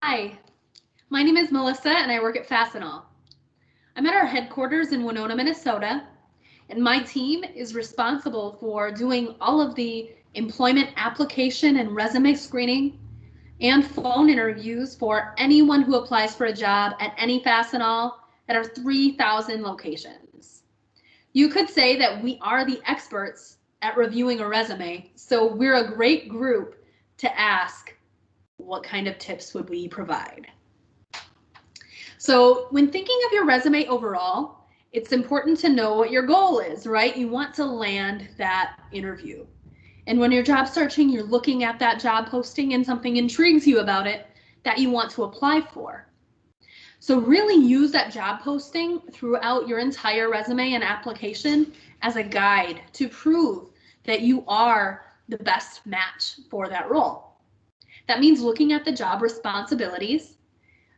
Hi, my name is Melissa and I work at Fastenal. I'm at our headquarters in Winona, Minnesota, and my team is responsible for doing all of the employment application and resume screening and phone interviews for anyone who applies for a job at any Fastenal at our 3,000 locations. You could say that we are the experts at reviewing a resume, so we're a great group to ask what kind of tips would we provide. So when thinking of your resume overall, it's important to know what your goal is, right? You want to land that interview. And when you're job searching, you're looking at that job posting and something intrigues you about it that you want to apply for. So really use that job posting throughout your entire resume and application as a guide to prove that you are the best match for that role. That means looking at the job responsibilities,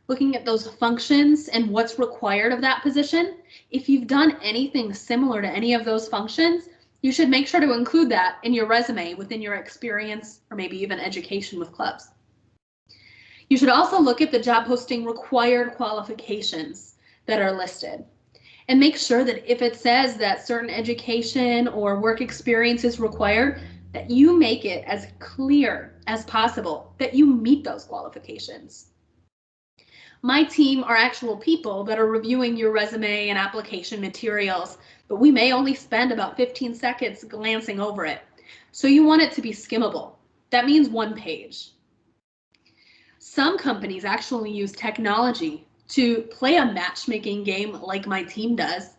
looking at those functions and what's required of that position. If you've done anything similar to any of those functions, you should make sure to include that in your resume within your experience or maybe even education with clubs. You should also look at the job posting required qualifications that are listed and make sure that if it says that certain education or work experience is required, that you make it as clear as possible that you meet those qualifications. My team are actual people that are reviewing your resume and application materials, but we may only spend about 15 seconds glancing over it. So you want it to be skimmable. That means one page. Some companies actually use technology to play a matchmaking game like my team does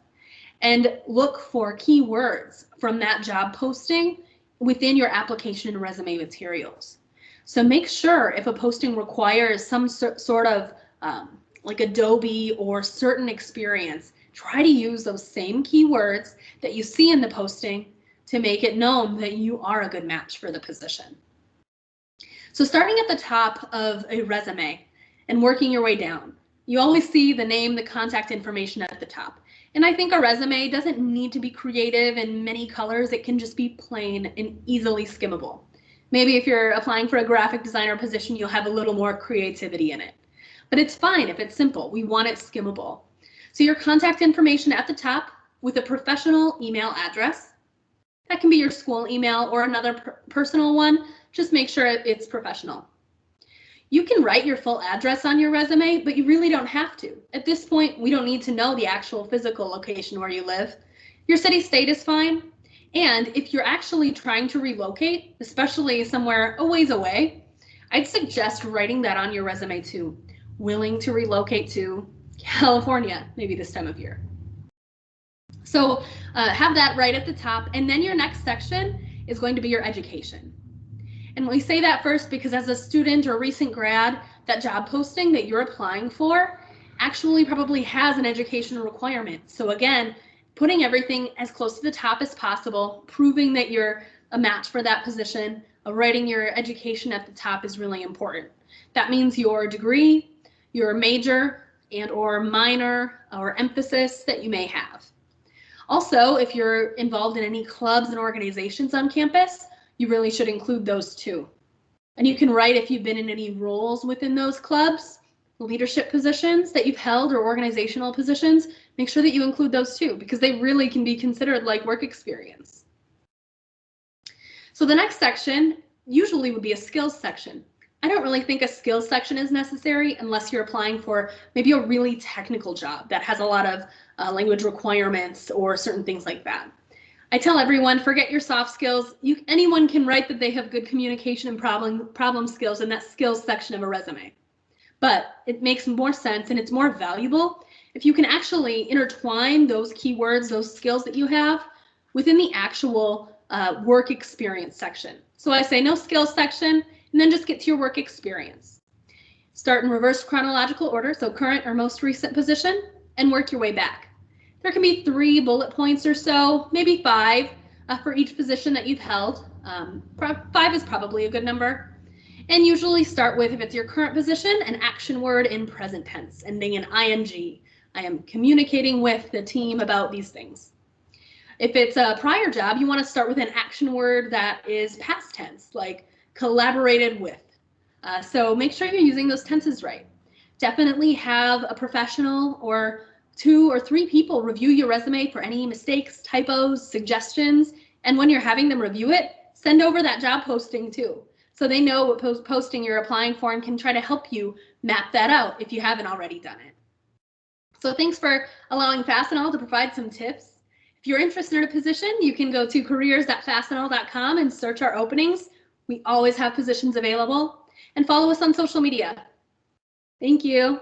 and look for keywords from that job posting within your application and resume materials. So make sure if a posting requires some sort of like Adobe or certain experience, try to use those same keywords that you see in the posting to make it known that you are a good match for the position. So starting at the top of a resume and working your way down, you always see the name, the contact information at the top. And I think a resume doesn't need to be creative in many colors. It can just be plain and easily skimmable. Maybe if you're applying for a graphic designer position, you'll have a little more creativity in it. But it's fine if it's simple. We want it skimmable. So your contact information at the top with a professional email address. That can be your school email or another personal one. Just make sure it's professional. You can write your full address on your resume, but you really don't have to. At this point, we don't need to know the actual physical location where you live. Your city state is fine. And if you're actually trying to relocate, especially somewhere a ways away, I'd suggest writing that on your resume too. Willing to relocate to California, maybe this time of year. So have that right at the top. And then your next section is going to be your education. And we say that first because as a student or recent grad, that job posting that you're applying for actually probably has an education requirement. So again, putting everything as close to the top as possible, proving that you're a match for that position, writing your education at the top is really important. That means your degree, your major and or minor or emphasis that you may have. Also, if you're involved in any clubs and organizations on campus, you really should include those too. And you can write if you've been in any roles within those clubs, leadership positions that you've held or organizational positions, make sure that you include those too, because they really can be considered like work experience. So the next section usually would be a skills section. I don't really think a skills section is necessary unless you're applying for maybe a really technical job that has a lot of language requirements or certain things like that. I tell everyone, forget your soft skills. Anyone can write that they have good communication and problem skills in that skills section of a resume. But it makes more sense and it's more valuable if you can actually intertwine those keywords, those skills that you have within the actual work experience section. So I say no skills section, and then just get to your work experience. Start in reverse chronological order, so current or most recent position, and work your way back. There can be 3 bullet points or so, maybe 5 for each position that you've held. 5 is probably a good number. And usually start with, if it's your current position, an action word in present tense, ending in ing. I am communicating with the team about these things. If it's a prior job, you want to start with an action word that is past tense, like collaborated with. So make sure you're using those tenses right. Definitely have a professional or 2 or 3 people review your resume for any mistakes, typos, suggestions, and when you're having them review it, send over that job posting too, so they know what posting you're applying for and can try to help you map that out if you haven't already done it. So thanks for allowing Fastenal to provide some tips. If you're interested in a position, you can go to careers.fastenal.com and search our openings. We always have positions available, and follow us on social media. Thank you.